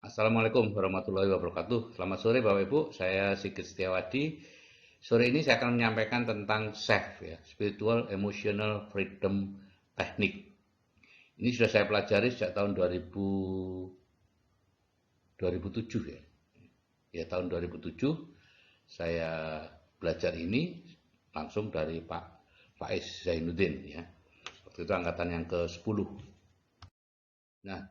Assalamualaikum warahmatullahi wabarakatuh. Selamat sore Bapak Ibu, saya Sigit Setiawadi. Sore ini saya akan menyampaikan tentang SEF, ya, Spiritual Emotional Freedom Technique. Ini sudah saya pelajari sejak tahun 2007 ya. Ya tahun 2007 saya belajar ini langsung dari Pak Faiz Zainuddin ya. Waktu itu angkatan yang ke-10. Nah,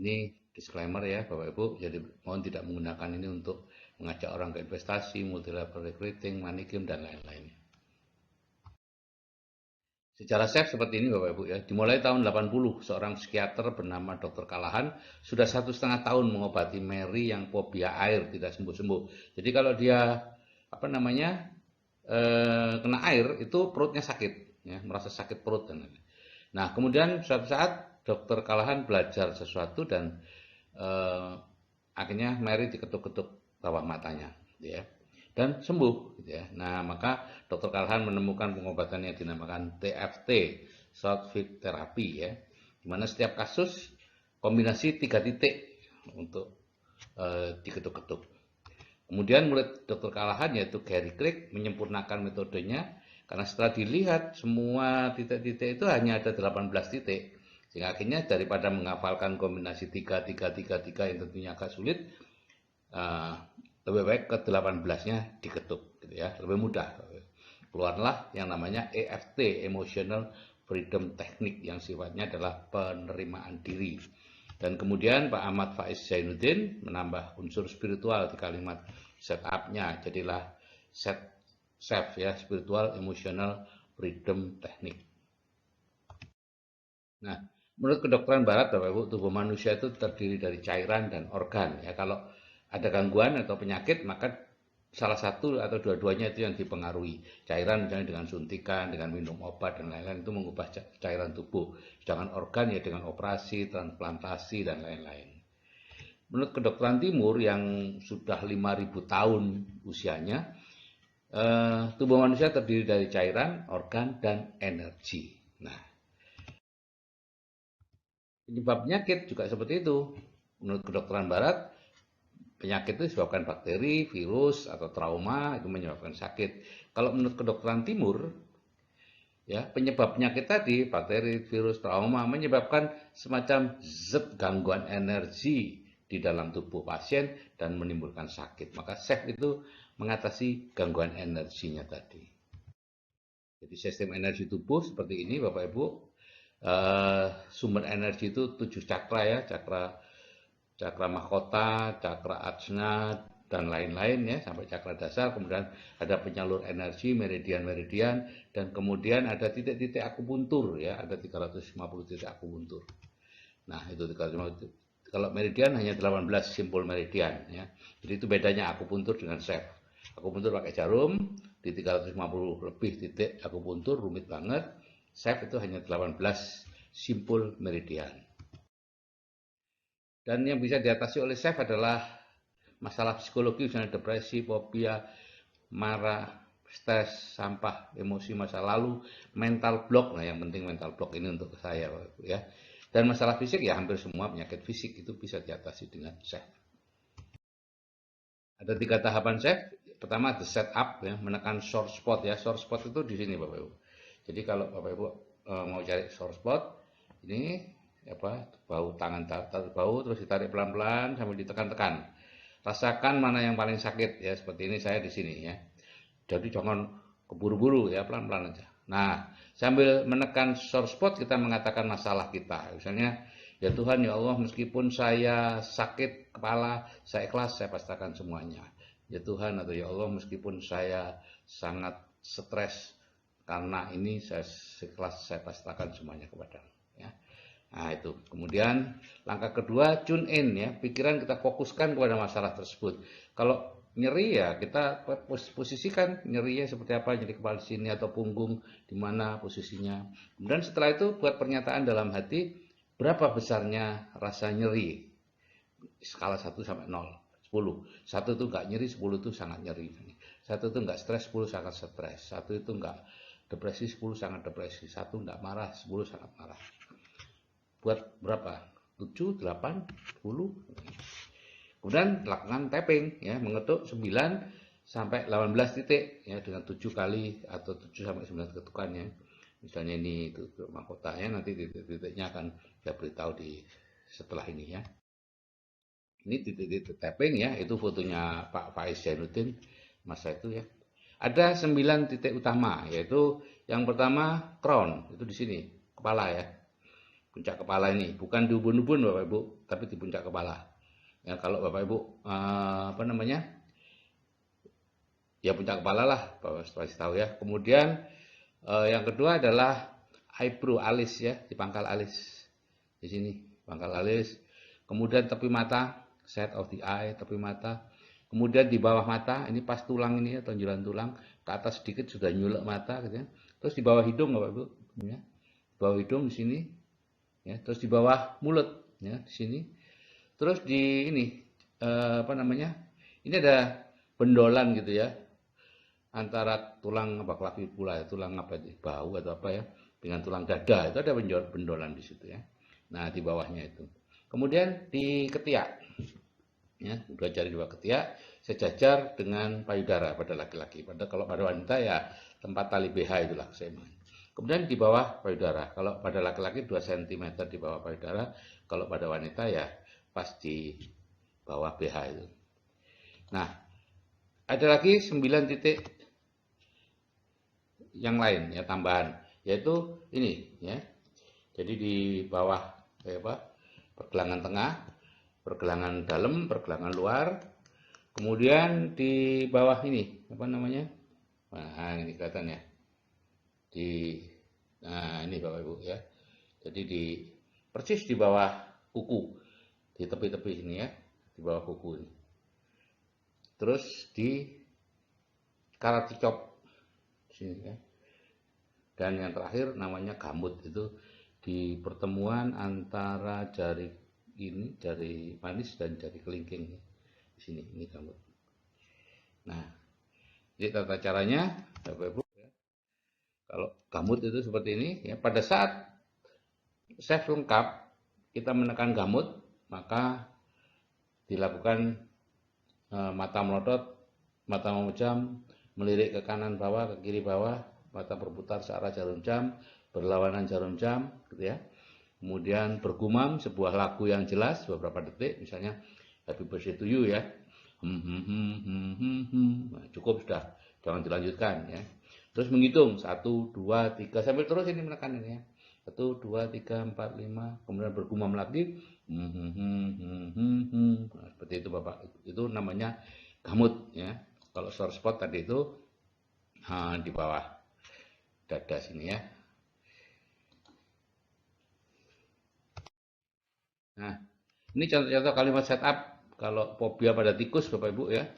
ini disclaimer ya Bapak Ibu, jadi mohon tidak menggunakan ini untuk mengajak orang ke investasi, multi level recruiting, money game, dan lain-lain. Secara chef seperti ini Bapak Ibu ya, dimulai tahun 80, seorang psikiater bernama Dr. Kalahan sudah 1,5 tahun mengobati Mary yang fobia air tidak sembuh-sembuh. Jadi kalau dia kena air itu perutnya sakit, ya, merasa sakit perut dan lain-lain. Nah kemudian suatu saat Dr. Kalahan belajar sesuatu dan eh, akhirnya Mary diketuk-ketuk bawah matanya, gitu ya, dan sembuh, gitu ya. Nah maka Dr. Kalahan menemukan pengobatan yang dinamakan TFT, Short Fit Therapy, ya, di mana setiap kasus kombinasi 3 titik untuk diketuk-ketuk. Kemudian murid Dr. Kalahan yaitu Gary Craig menyempurnakan metodenya karena setelah dilihat semua titik-titik itu hanya ada 18 titik. Sehingga akhirnya daripada menghafalkan kombinasi 3 3 3 3 yang tentunya agak sulit, uh, lebih baik ke 18-nya diketuk gitu ya, lebih mudah. Keluarlah yang namanya EFT, Emotional Freedom Technique, yang sifatnya adalah penerimaan diri. Dan kemudian Pak Ahmad Faiz Zainuddin menambah unsur spiritual di kalimat setup-nya, jadilah SEF ya, Spiritual Emotional Freedom Technique. Nah, menurut kedokteran barat Bapak Ibu, tubuh manusia itu terdiri dari cairan dan organ ya. Kalau ada gangguan atau penyakit maka salah satu atau dua-duanya itu yang dipengaruhi. Cairan misalnya dengan suntikan, dengan minum obat dan lain-lain itu mengubah cairan tubuh. Sedangkan organ ya dengan operasi, transplantasi dan lain-lain. Menurut kedokteran timur yang sudah 5.000 tahun usianya, tubuh manusia terdiri dari cairan, organ, dan energi. Nah, penyebab penyakit juga seperti itu. Menurut kedokteran barat, penyakit itu disebabkan bakteri, virus, atau trauma, itu menyebabkan sakit. Kalau menurut kedokteran timur, ya, penyebab penyakit tadi, bakteri, virus, trauma, menyebabkan semacam zat gangguan energi di dalam tubuh pasien dan menimbulkan sakit. Maka SEF itu mengatasi gangguan energinya tadi. Jadi sistem energi tubuh seperti ini Bapak Ibu. Sumber energi itu 7 cakra ya, cakra mahkota, cakra ajna, dan lain-lain ya, sampai cakra dasar. Kemudian ada penyalur energi, meridian-meridian, dan kemudian ada titik-titik akupuntur ya, ada 350 titik akupuntur. Nah itu 350. Kalau meridian hanya 18 simpul meridian ya. Jadi itu bedanya akupuntur dengan chef. Akupuntur pakai jarum di 350 lebih titik akupuntur, rumit banget. Chef itu hanya 18 simpul meridian. Dan yang bisa diatasi oleh chef adalah masalah psikologi, misalnya depresi, fobia, marah, stres, sampah, emosi masa lalu, mental block. Nah, yang penting mental block ini untuk saya ya. Dan masalah fisik ya hampir semua penyakit fisik itu bisa diatasi dengan chef. Ada 3 tahapan chef. Pertama the setup ya, menekan sore spot ya. Sore spot itu di sini Bapak Ibu. Jadi kalau Bapak Ibu mau cari sore spot, ini apa, bau tangan bau terus ditarik pelan-pelan sambil ditekan-tekan. Rasakan mana yang paling sakit ya, seperti ini saya di sini ya. Jadi jangan keburu-buru ya, pelan-pelan aja. Nah, sambil menekan sore spot kita mengatakan masalah kita. Misalnya, ya Tuhan ya Allah, meskipun saya sakit kepala, saya ikhlas, saya pastikan semuanya. Ya Tuhan atau ya Allah, meskipun saya sangat stres karena ini, saya ikhlas, saya pastikan semuanya kepadamu. Ya. Nah itu. Kemudian langkah kedua, tune in ya. Pikiran kita fokuskan kepada masalah tersebut. Kalau nyeri ya kita posisikan nyerinya seperti apa, nyeri kepala di sini atau punggung di mana posisinya. Kemudian setelah itu buat pernyataan dalam hati, berapa besarnya rasa nyeri? Skala 1 sampai 0. 10. 1 itu enggak nyeri, 10 itu sangat nyeri. 1 itu enggak stres, 10 sangat stres. 1 itu enggak depresi, 10 sangat depresi. 1 enggak marah, 10 sangat marah. Buat berapa? 7, 8, 10. Kemudian lakukan tapping ya, mengetuk 9 sampai 18 titik ya dengan 7 kali atau 7 sampai 9 ketukan ya. Misalnya ini itu mahkotanya, nanti titik-titiknya akan saya beritahu di setelah ini ya. Ini titik-titik tapping ya, itu fotonya Pak Faiz Zainuddin masa itu ya. Ada 9 titik utama, yaitu yang pertama crown, itu di sini, kepala ya. Puncak kepala ini, bukan di ubun-ubun Bapak Ibu, tapi di puncak kepala. Ya, kalau Bapak Ibu apa namanya? Ya puncak kepala lah, Bapak pasti tahu ya. Kemudian yang kedua adalah eyebrow, alis ya, di pangkal alis. Di sini, pangkal alis. Kemudian tepi mata, side of the eye, tepi mata. Kemudian di bawah mata, ini pas tulang ini ya, tonjolan tulang, ke atas sedikit sudah nyulek mata gitu ya. Terus di bawah hidung Bapak Ibu, ya. Di bawah hidung di sini, ya. Terus di bawah mulut, ya, di sini. Terus di ini apa namanya? Ini ada bendolan gitu ya, antara tulang apa clavicula, tulang apa itu, bahu atau apa ya, dengan tulang dada itu ada bendolan di situ ya. Nah di bawahnya itu. Kemudian di ketiak, ya, dua jari dua ketiak sejajar dengan payudara pada laki-laki. Kalau pada wanita ya tempat tali BH itulah saya. Kemudian di bawah payudara. Kalau pada laki-laki 2 cm di bawah payudara. Kalau pada wanita ya pas di bawah BH itu. Nah, ada lagi 9 titik yang lain ya tambahan, yaitu ini ya. Jadi di bawah pergelangan tengah, pergelangan dalam, pergelangan luar. Kemudian di bawah ini apa namanya? Nah, ini kelihatan ya. Nah, ini Bapak Ibu ya. Jadi persis di bawah kuku, di tepi-tepi ini ya, di bawah kuku ini. Terus di karate chop sini ya. Dan yang terakhir namanya gamut, itu di pertemuan antara jari ini, jari manis dan jari kelingking di sini, ini gamut. Nah, jadi tata caranya Bapak Ibu ya. Kalau gamut itu seperti ini ya, pada saat chef lengkap kita menekan gamut, maka dilakukan mata melotot, mata memejam, melirik ke kanan bawah, ke kiri bawah, mata berputar searah jarum jam, berlawanan jarum jam, gitu ya. Kemudian bergumam sebuah lagu yang jelas beberapa detik, misalnya Happy Birthday to You ya. Nah, cukup sudah, jangan dilanjutkan ya. Terus menghitung 1, 2, 3 sambil terus ini menekan ini ya. 1, 2, 3, 4, 5, kemudian bergumam lagi. Nah, seperti itu Bapak. Itu namanya gamut ya. Kalau sore spot tadi itu di bawah dada sini ya. Nah, ini contoh-contoh kalimat setup kalau fobia pada tikus Bapak Ibu ya.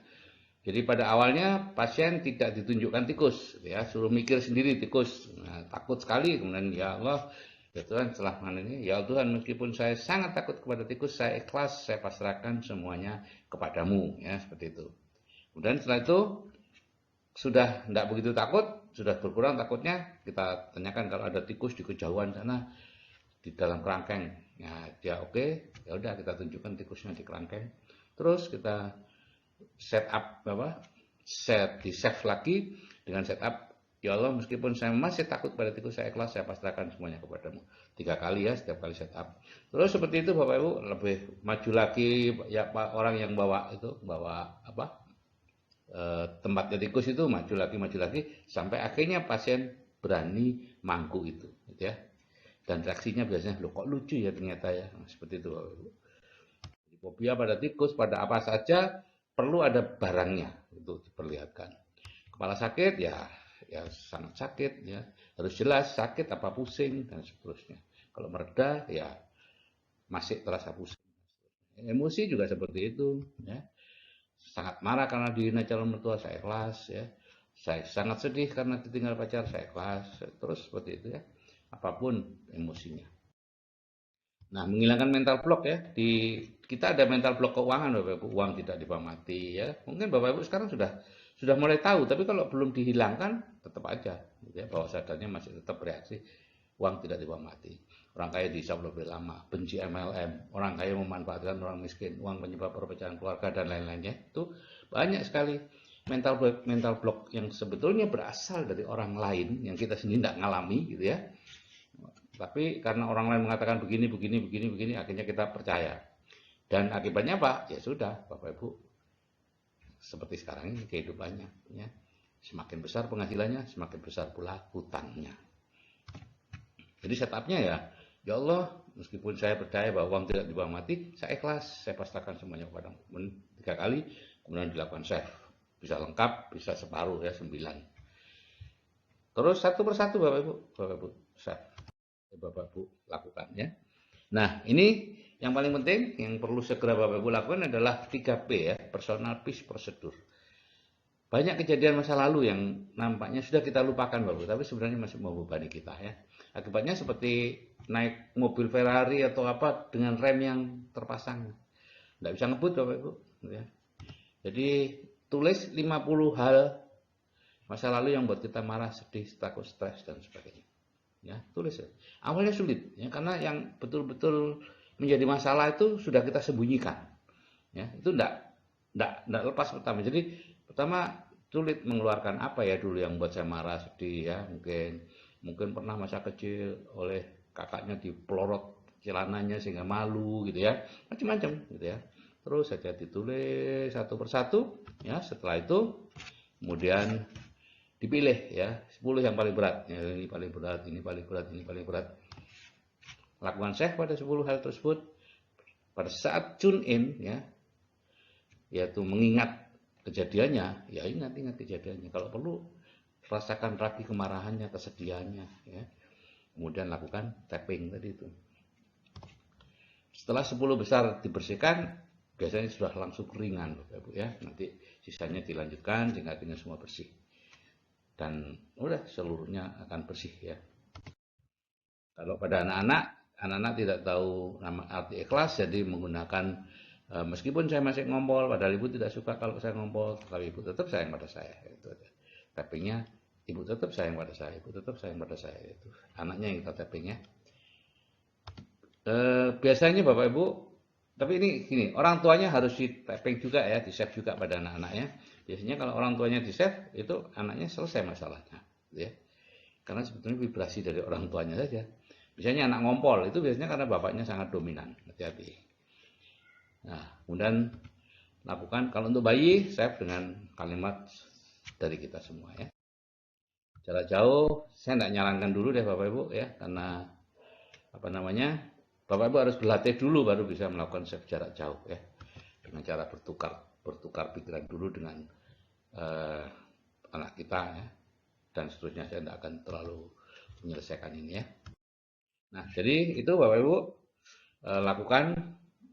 Jadi pada awalnya pasien tidak ditunjukkan tikus ya, suruh mikir sendiri tikus. Nah, takut sekali, kemudian ya Allah, ya Tuhan setelah ini, ya Tuhan meskipun saya sangat takut kepada tikus, saya ikhlas, saya pasrahkan semuanya kepadamu ya, seperti itu. Kemudian setelah itu sudah tidak begitu takut, sudah berkurang takutnya, kita tanyakan kalau ada tikus di kejauhan sana di dalam kerangkeng. Ya, dia oke, ya udah kita tunjukkan tikusnya di kerangkeng. Terus kita setup di save lagi dengan setup, ya Allah meskipun saya masih takut pada tikus, saya ikhlas, saya pasrahkan semuanya kepadamu. 3 kali ya setiap kali setup. Terus seperti itu Bapak Ibu, lebih maju lagi ya Pak, orang yang bawa tempatnya tikus itu maju lagi sampai akhirnya pasien berani mangku itu gitu ya. Dan reaksinya biasanya, loh kok lucu ya ternyata ya. Nah, seperti itu Bapak Ibu. Fobia pada tikus, pada apa saja perlu ada barangnya untuk diperlihatkan. Kepala sakit ya sangat sakit ya, harus jelas sakit apa pusing dan seterusnya. Kalau mereda ya masih terasa pusing. Emosi juga seperti itu ya. Sangat marah karena dihina calon mertua, saya ikhlas ya. Saya sangat sedih karena ditinggal pacar, saya ikhlas. Terus seperti itu ya. Apapun emosinya. Nah, menghilangkan mental block ya. Kita ada mental block keuangan Bapak Ibu, uang tidak dipamati ya. Mungkin Bapak Ibu sekarang sudah mulai tahu, tapi kalau belum dihilangkan tetap aja gitu ya, bawah sadarnya masih tetap bereaksi uang tidak dipamati. orang kaya dihisap lebih lama, benci MLM, orang kaya memanfaatkan orang miskin, uang penyebab perpecahan keluarga dan lain-lainnya. Itu banyak sekali mental block yang sebetulnya berasal dari orang lain yang kita sendiri tidak ngalami gitu ya. Tapi karena orang lain mengatakan begini, akhirnya kita percaya. Dan akibatnya apa? Ya sudah, Bapak Ibu, seperti sekarang ini kehidupannya. Ya. Semakin besar penghasilannya, semakin besar pula hutangnya. Jadi setupnya ya Allah, meskipun saya percaya bahwa uang tidak dibawa mati, saya ikhlas, saya pasrahkan semuanya kepada 3 kali, kemudian dilakukan save. Bisa lengkap, bisa separuh ya, 9. Terus satu persatu Bapak Ibu save. Bapak Ibu lakukan ya. Nah, ini yang paling penting yang perlu segera Bapak Ibu lakukan adalah 3P ya, personal peace procedure. Banyak kejadian masa lalu yang nampaknya sudah kita lupakan Bapak Ibu, tapi sebenarnya masih membebani kita ya. Akibatnya seperti naik mobil Ferrari atau apa dengan rem yang terpasang. Nggak bisa ngebut Bapak Ibu. Ya. Jadi tulis 50 hal masa lalu yang buat kita marah, sedih, takut, stres, dan sebagainya. Ya, tulis ya. Awalnya sulit, ya, karena yang betul-betul menjadi masalah itu sudah kita sembunyikan. Ya, itu enggak lepas pertama. Jadi pertama sulit mengeluarkan apa ya dulu yang buat saya marah, sedih ya, mungkin pernah masa kecil oleh kakaknya dipelorot celananya sehingga malu gitu ya, macam-macam gitu ya. Terus saja ditulis satu persatu ya. Setelah itu kemudian dipilih ya 10 yang paling berat ya, ini paling berat, ini paling berat, ini paling berat. Lakukan save pada 10 hal tersebut. Pada saat tune in ya, yaitu mengingat kejadiannya, ya ingat kejadiannya. Kalau perlu rasakan lagi kemarahannya, kesedihannya ya. Kemudian lakukan tapping tadi itu. Setelah 10 besar dibersihkan, biasanya sudah langsung ringan Bapak Ibu ya. Nanti sisanya dilanjutkan sehingga akhirnya semua bersih. Dan udah seluruhnya akan bersih ya. Kalau pada anak-anak tidak tahu nama arti ikhlas, jadi menggunakan meskipun saya masih ngompol, padahal ibu tidak suka kalau saya ngompol, tapi ibu tetap sayang pada saya. Itu aja. Tappingnya, ibu tetap sayang pada saya, ibu tetap sayang pada saya. Itu anaknya yang kita tappingnya. Biasanya Bapak Ibu, tapi ini gini, orang tuanya harus di tapping juga ya, di save juga pada anak-anaknya. Biasanya kalau orang tuanya di save, itu anaknya selesai masalahnya, ya. Karena sebetulnya vibrasi dari orang tuanya saja. Misalnya anak ngompol, itu biasanya karena bapaknya sangat dominan. Hati-hati. Nah, kemudian lakukan, kalau untuk bayi, save dengan kalimat dari kita semua ya. Jarak jauh, saya tidak nyarankan dulu deh Bapak Ibu ya, karena apa namanya, Bapak Ibu harus berlatih dulu baru bisa melakukan save jarak jauh ya. Dengan cara bertukar pikiran dulu dengan anak kita ya. Dan seterusnya saya tidak akan terlalu menyelesaikan ini ya. Nah, jadi itu Bapak Ibu lakukan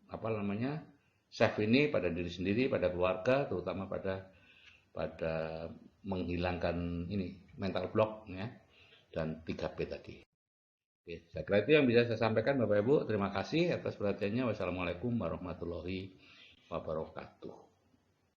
apa namanya save ini pada diri sendiri, pada keluarga, terutama pada menghilangkan ini mental block ya, dan 3P tadi. Oke, saya kira itu yang bisa saya sampaikan Bapak Ibu. Terima kasih atas perhatiannya. Wassalamualaikum warahmatullahi wabarakatuh.